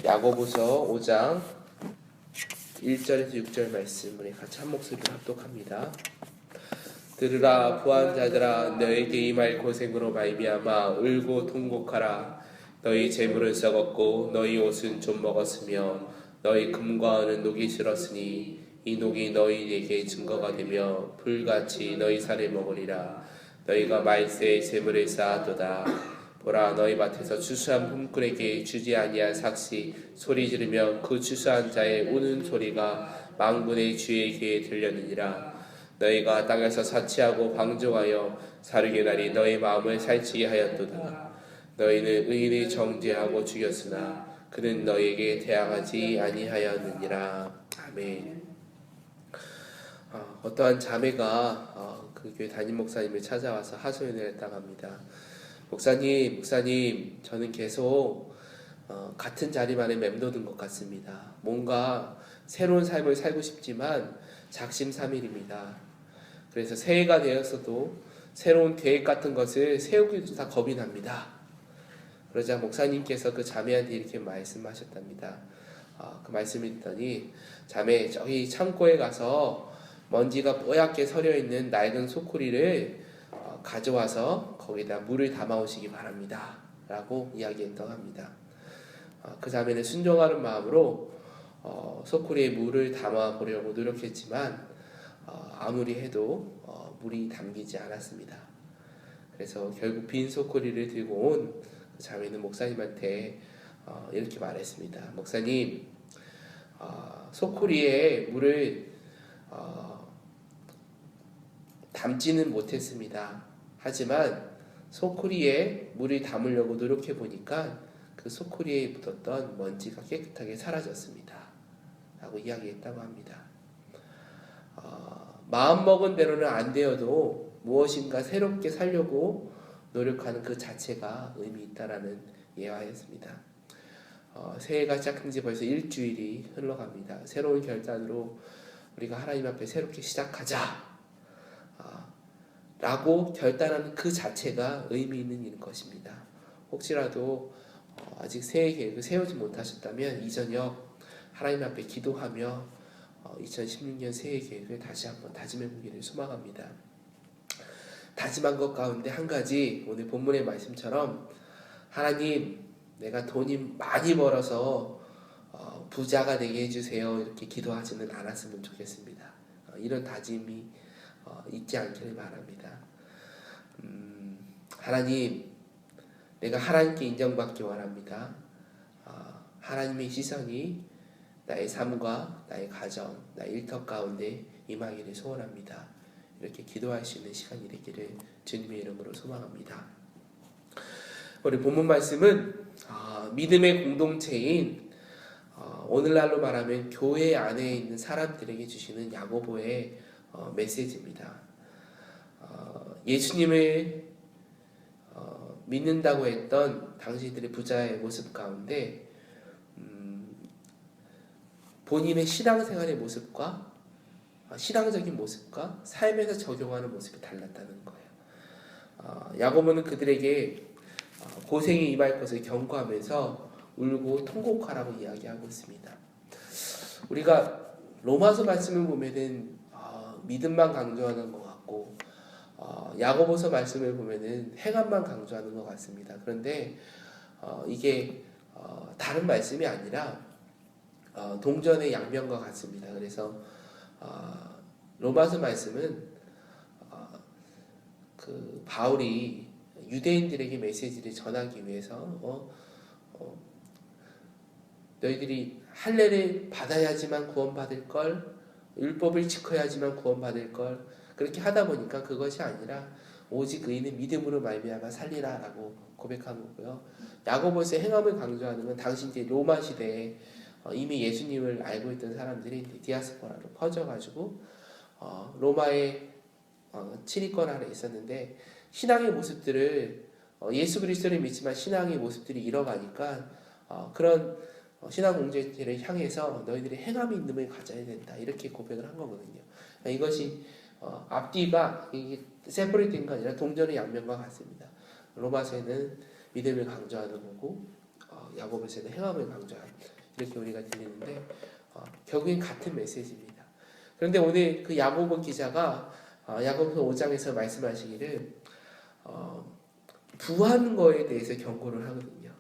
야고보서 5장 1절에서 6절 말씀 우리 같이 한 목소리로 합독합니다. 들으라 부한 자들아, 너에게 임할 고생으로 말미암아 울고 통곡하라. 너희 재물은 썩었고 너희 옷은 좀 먹었으며 너희 금과 은은 녹이 슬었으니 이 녹이 너희에게 증거가 되며 불같이 너희 살을 먹으리라. 너희가 말세에 재물을 쌓았도다. 보라, 너희 밭에서 추수한 품꾼에게 주지 아니한 삭시 소리 지르며 그 추수한 자의 우는 소리가 만군의 주에게 들렸느니라. 너희가 땅에서 사치하고 방종하여 사륙의 날이 너희 마음을 살찌게 하였도다. 너희는 의인을 정죄하고 죽였으나 그는 너희에게 대항하지 아니하였느니라. 아멘. 어떠한 자매가 그 교회 담임 목사님을 찾아와서 하소연을 했다고 합니다. 목사님, 저는 계속 같은 자리만에 맴도는 것 같습니다. 뭔가 새로운 삶을 살고 싶지만 작심삼일입니다. 그래서 새해가 되었어도 새로운 계획 같은 것을 세우기도 다 겁이 납니다. 그러자 목사님께서 그 자매한테 이렇게 말씀하셨답니다. 그 말씀을 듣더니, 자매, 저기 창고에 가서 먼지가 뽀얗게 서려있는 낡은 소쿠리를 가져와서 거기다 물을 담아오시기 바랍니다 라고 이야기했다고 합니다. 그 자매는 순종하는 마음으로 소쿠리에 물을 담아 보려고 노력했지만 아무리 해도 물이 담기지 않았습니다. 그래서 결국 빈 소쿠리를 들고 온 그 자매는 목사님한테 이렇게 말했습니다. 목사님, 소쿠리에 물을 담지는 못했습니다. 하지만 소쿠리에 물을 담으려고 노력해 보니까 그 소쿠리에 묻었던 먼지가 깨끗하게 사라졌습니다 라고 이야기했다고 합니다. 마음먹은 대로는 안 되어도 무엇인가 새롭게 살려고 노력하는 그 자체가 의미 있다라는 예화였습니다. 새해가 시작한 지 벌써 일주일이 흘러갑니다. 새로운 결단으로 우리가 하나님 앞에 새롭게 시작하자 라고 결단하는 그 자체가 의미 있는 일인 것입니다. 혹시라도 아직 새해 계획을 세우지 못하셨다면 이 저녁 하나님 앞에 기도하며 2016년 새해 계획을 다시 한번 다짐해 보기를 소망합니다. 다짐한 것 가운데 한 가지, 오늘 본문의 말씀처럼 하나님, 내가 돈이 많이 벌어서 부자가 되게 해주세요 이렇게 기도하지는 않았으면 좋겠습니다. 이런 다짐이 있지 않기를 바랍니다. 하나님, 내가 하나님께 인정받기 원합니다. 하나님의 시선이 나의 삶과 나의 가정, 나의 일터 가운데 임하기를 소원합니다. 이렇게 기도할 수 있는 시간이 되기를 주님의 이름으로 소망합니다. 우리 본문 말씀은 믿음의 공동체인 오늘날로 말하면 교회 안에 있는 사람들에게 주시는 야고보의 메시지입니다. 예수님을 믿는다고 했던 당시들의 부자의 모습 가운데 본인의 신앙생활의 모습과 신앙적인 모습과 삶에서 적용하는 모습이 달랐다는 거예요. 야고보는 그들에게 고생이 임할 것을 경고하면서 울고 통곡하라고 이야기하고 있습니다. 우리가 로마서 말씀을 보면은 믿음만 강조하는 것 같고 야고보서 말씀을 보면은 행함만 강조하는 것 같습니다. 그런데 이게 다른 말씀이 아니라 동전의 양면과 같습니다. 그래서 로마서 말씀은 그 바울이 유대인들에게 메시지를 전하기 위해서 너희들이 할례를 받아야지만 구원받을 걸, 율법을 지켜야지만 구원받을 걸, 그렇게 하다 보니까 그것이 아니라 오직 의인은 믿음으로 말미암아 살리라 라고 고백한 거고요. 야고보서의 행함을 강조하는 건 당시 이제 로마 시대에 이미 예수님을 알고 있던 사람들이 디아스포라로 퍼져가지고 로마에 치리권 안에 있었는데 신앙의 모습들을 예수 그리스도를 믿지만 신앙의 모습들이 잃어가니까 그런 신앙 공동체를 향해서 너희들이 행함이 있음을 가져야 된다 이렇게 고백을 한 거거든요. 이것이 앞뒤가 세퍼레이트인 거 아니라 동전의 양면과 같습니다. 로마서에는 믿음을 강조하는 거고 야고보서는 행함을 강조한 이렇게 우리가 들리는데 결국엔 같은 메시지입니다. 그런데 오늘 그 야고보 기자가 야고보서 5장에서 말씀하시기를 부한 거에 대해서 경고를 하거든요.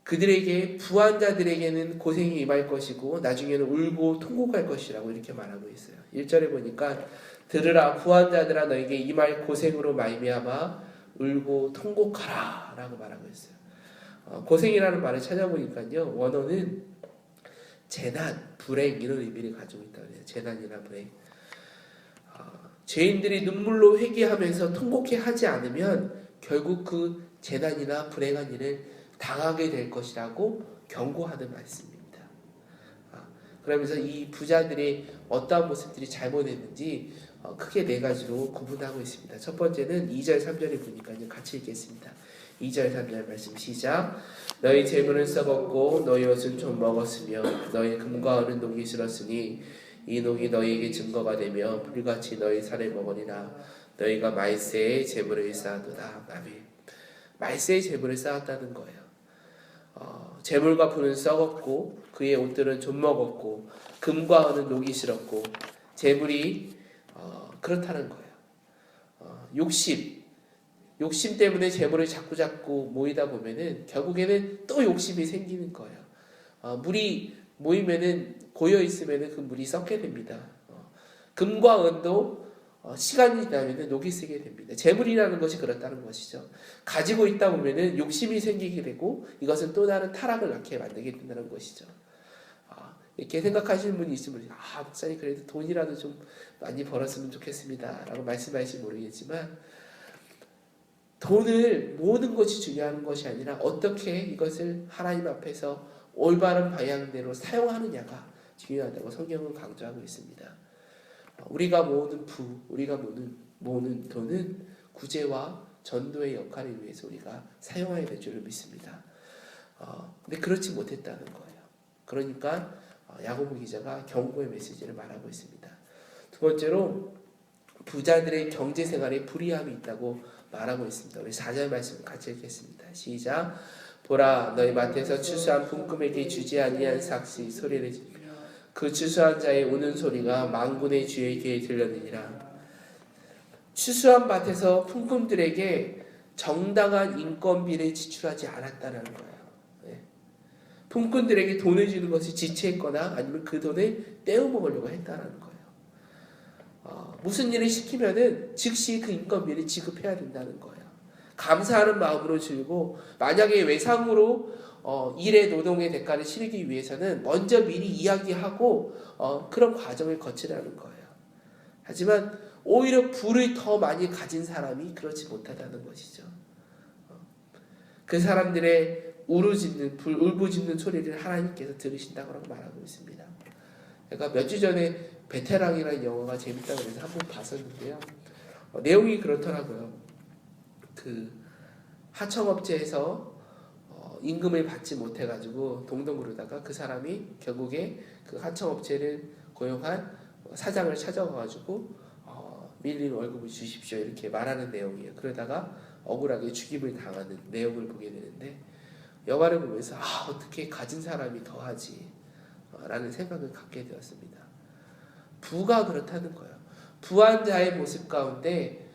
그들에게 부한 자들에게는 고생이 임할 것이고 나중에는 울고 통곡할 것이라고 이렇게 말하고 있어요. 1절에 보니까 들으라 부한 자들아 너에게 임할 고생으로 말미암아 울고 통곡하라 라고 말하고 있어요. 고생이라는 말을 찾아보니까요 원어는 재난, 불행 이런 의미를 가지고 있다고 해요. 재난이나 불행. 죄인들이 눈물로 회개하면서 통곡해 하지 않으면 결국 그 재난이나 불행한 일을 당하게 될 것이라고 경고하는 말씀입니다. 그러면서 이 부자들의 어떠한 모습들이 잘못했는지 크게 네 가지로 구분하고 있습니다. 첫 번째는 2절 3절에 보니까 같이 읽겠습니다. 2절 3절 말씀 시작. 너희 재물은 썩었고 너희 옷은 좀 먹었으며 너희 금과 은은 녹이 슬었으니 이 녹이 너희에게 증거가 되며 불같이 너희 살을 먹으리라. 너희가 말세의 재물을 쌓아두다. 아멘. 말세의 재물을 쌓았다는 거예요. 재물과 부는 썩었고 그의 옷들은 좀 먹었고 금과 은은 녹이 슬었고 재물이 그렇다는 거예요. 욕심 때문에 재물을 자꾸 모이다 보면은 결국에는 또 욕심이 생기는 거예요. 물이 모이면은 고여 있으면은 그 물이 썩게 됩니다. 금과 은도 시간이 지나면은 녹이 쓰게 됩니다. 재물이라는 것이 그렇다는 것이죠. 가지고 있다 보면은 욕심이 생기게 되고 이것은 또 다른 타락을 낳게 만들게 된다는 것이죠. 이렇게 생각하시는 분이 있으면 목사님 그래도 돈이라도 좀 많이 벌었으면 좋겠습니다 라고 말씀하실지 모르겠지만 돈을 모으는 것이 중요한 것이 아니라 어떻게 이것을 하나님 앞에서 올바른 방향대로 사용하느냐가 중요하다고 성경은 강조하고 있습니다. 우리가 모으는 우리가 모으는 돈은 구제와 전도의 역할을 위해서 우리가 사용해야 될 줄을 믿습니다. 근데 그렇지 못했다는 거예요. 그러니까 야고보 기자가 경고의 메시지를 말하고 있습니다. 두 번째로 부자들의 경제생활에 불이함이 있다고 말하고 있습니다. 우리 4절 말씀 같이 읽겠습니다. 시작. 보라 너희 밭에서 추수한 품꾼에게 주지 아니한 삭시 소리를 지르며 그 추수한 자의 우는 소리가 만군의 주에게 들려느니라. 추수한 밭에서 품꾼들에게 정당한 인건비를 지출하지 않았다는 거예요. 품꾼들에게 돈을 주는 것이 지체했거나 아니면 그 돈을 떼어먹으려고 했다는 거예요. 무슨 일을 시키면은 즉시 그 인건비를 지급해야 된다는 거예요. 감사하는 마음으로 주고 만약에 외상으로 일의 노동의 대가를 치르기 위해서는 먼저 미리 이야기하고 그런 과정을 거치라는 거예요. 하지만 오히려 부를 더 많이 가진 사람이 그렇지 못하다는 것이죠. 그 사람들의 울부짖는 소리를 하나님께서 들으신다고 말하고 있습니다. 제가 몇 주 전에 베테랑이라는 영화가 재밌다고 해서 한번 봤었는데요. 내용이 그렇더라고요. 그 하청업체에서 임금을 받지 못해가지고 동동 구르다가 그 사람이 결국에 그 하청업체를 고용한 사장을 찾아가가지고 밀린 월급을 주십시오 이렇게 말하는 내용이에요. 그러다가 억울하게 죽임을 당하는 내용을 보게 되는데 영화를 보면서 어떻게 가진 사람이 더하지 라는 생각을 갖게 되었습니다. 부가 그렇다는 거예요. 부한 자의 모습 가운데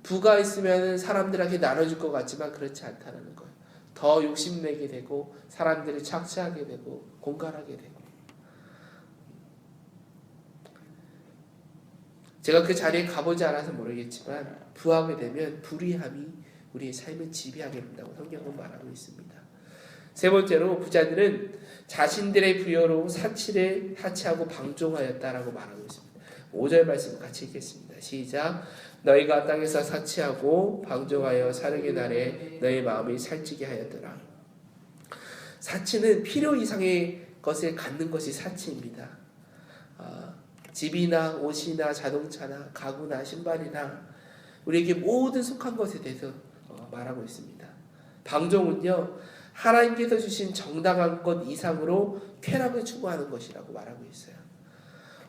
부가 있으면 사람들에게 나눠줄 것 같지만 그렇지 않다는 거예요. 더 욕심내게 되고 사람들을 착취하게 되고 공갈하게 되고. 제가 그 자리에 가보지 않아서 모르겠지만 부하게 되면 불의함이 우리의 삶을 지배하게 된다고 성경은 말하고 있습니다. 세 번째로 부자들은 자신들의 부여로 사치를 사치하고 방종하였다라고 말하고 있습니다. 5절 말씀 같이 읽겠습니다. 시작. 너희가 땅에서 사치하고 방종하여 사르게 날에 너희 마음이 살찌게 하였더라. 사치는 필요 이상의 것을 갖는 것이 사치입니다. 집이나 옷이나 자동차나 가구나 신발이나 우리에게 모든 속한 것에 대해서 말하고 있습니다. 방종은요 하나님께서 주신 정당한 것 이상으로 쾌락을 추구하는 것이라고 말하고 있어요.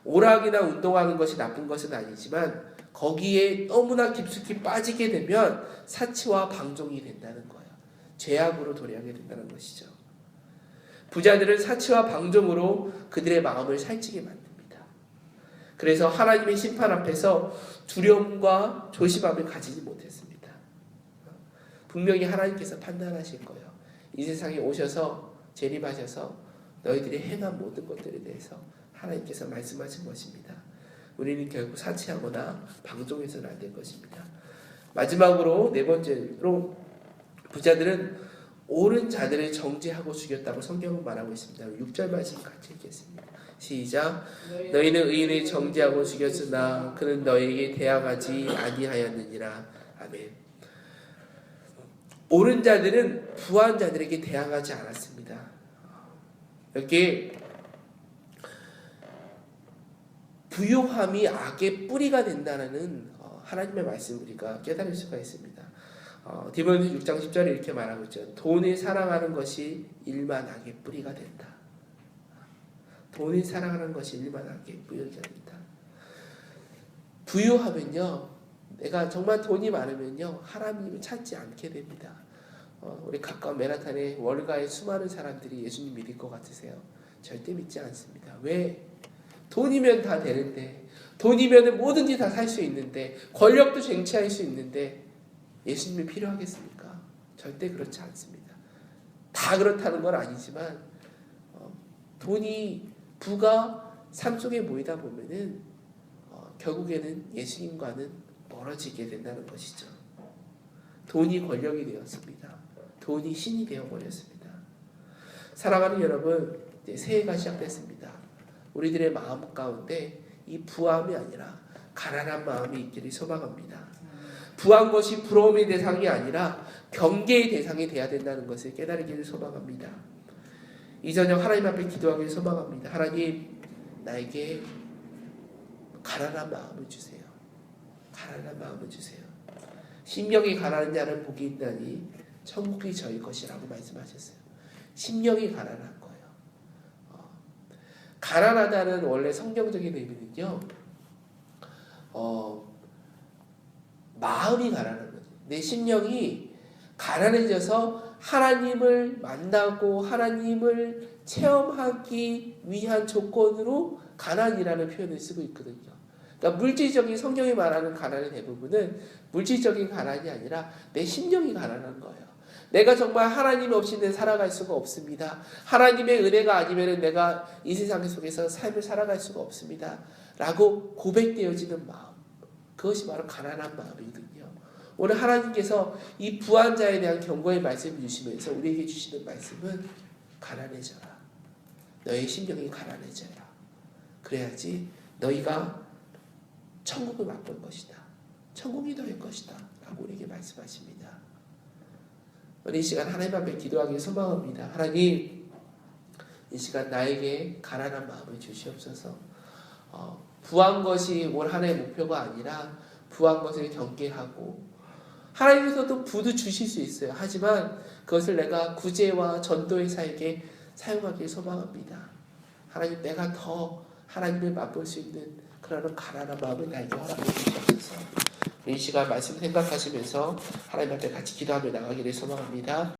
오락이나 운동하는 것이 나쁜 것은 아니지만 거기에 너무나 깊숙이 빠지게 되면 사치와 방종이 된다는 거예요. 죄악으로 도래하게 된다는 것이죠. 부자들은 사치와 방종으로 그들의 마음을 살찌게 만듭니다. 그래서 하나님의 심판 앞에서 두려움과 조심함을 가지지 못했습니다. 분명히 하나님께서 판단하실 거예요. 이 세상에 오셔서 재림하셔서 너희들이 행한 모든 것들에 대해서 하나님께서 말씀하신 것입니다. 우리는 결국 사치하거나 방종해서는 안 될 것입니다. 마지막으로 네 번째로 부자들은 옳은 자들을 정죄하고 죽였다고 성경은 말하고 있습니다. 6절 말씀 같이 읽겠습니다. 시작. 너희는 의인을 정죄하고 죽였으나 그는 너희에게 대항하지 아니하였느니라. 아멘. 옳은 자들은 부한 자들에게 대항하지 않았습니다. 여기 부요함이 악의 뿌리가 된다는 하나님의 말씀을 우리가 깨달을 수가 있습니다. 디모데 6장 10절에 이렇게 말하고 있죠. 돈을 사랑하는 것이 일만 악의 뿌리가 된다. 돈을 사랑하는 것이 일만 악의 뿌리가 된다. 부유하면요, 내가 정말 돈이 많으면요, 하나님을 찾지 않게 됩니다. 우리 가까운 맨하탄의 월가의 수많은 사람들이 예수님 믿을 것 같으세요? 절대 믿지 않습니다. 왜? 돈이면 다 되는데, 돈이면 뭐든지 다 살 수 있는데, 권력도 쟁취할 수 있는데 예수님이 필요하겠습니까? 절대 그렇지 않습니다. 다 그렇다는 건 아니지만 돈이 부가 삶 속에 모이다 보면은 결국에는 예수님과는 멀어지게 된다는 것이죠. 돈이 권력이 되었습니다. 돈이 신이 되어버렸습니다. 사랑하는 여러분, 이제 새해가 시작됐습니다. 우리들의 마음 가운데 이 부함이 아니라 가난한 마음이 있기를 소망합니다. 부한 것이 부러움의 대상이 아니라 경계의 대상이 되어야 된다는 것을 깨달으기를 소망합니다. 이 저녁 하나님 앞에 기도하기를 소망합니다. 하나님, 나에게 가난한 마음을 주세요. 가난한 마음을 주세요. 심령이 가난한 자는 복이 있나니 천국이 저희 것이라고 말씀하셨어요. 심령이 가난한 거예요. 가난하다는 원래 성경적인 의미는요, 마음이 가난한 거죠. 내 심령이 가난해져서 하나님을 만나고 하나님을 체험하기 위한 조건으로 가난이라는 표현을 쓰고 있거든요. 그러니까 물질적인 성경이 말하는 가난의 대부분은 물질적인 가난이 아니라 내 심령이 가난한 거예요. 내가 정말 하나님 없이는 살아갈 수가 없습니다. 하나님의 은혜가 아니면 내가 이 세상 속에서 삶을 살아갈 수가 없습니다. 라고 고백되어지는 마음. 그것이 바로 가난한 마음이거든요. 오늘 하나님께서 이 부한 자에 대한 경고의 말씀을 주시면서 우리에게 주시는 말씀은 가난해져라. 너의 심령이 가난해져라. 그래야지 너희가 천국을 맛볼 것이다. 천국이 너의 것이다. 라고 우리에게 말씀하십니다. 오늘 이 시간 하나님 앞에 기도하기를 소망합니다. 하나님, 이 시간 나에게 가난한 마음을 주시옵소서. 부한 것이 올 한 해의 목표가 아니라 부한 것을 경계하고, 하나님께서도 부도 주실 수 있어요. 하지만 그것을 내가 구제와 전도의 사에게 사용하길 소망합니다. 하나님, 내가 더 하나님을 맛볼 수 있는 그런 가난한 마음을 나에게 허락해 주시옵소서. 이 시간 말씀 생각하시면서 하나님 앞에 같이 기도하며 나가기를 소망합니다.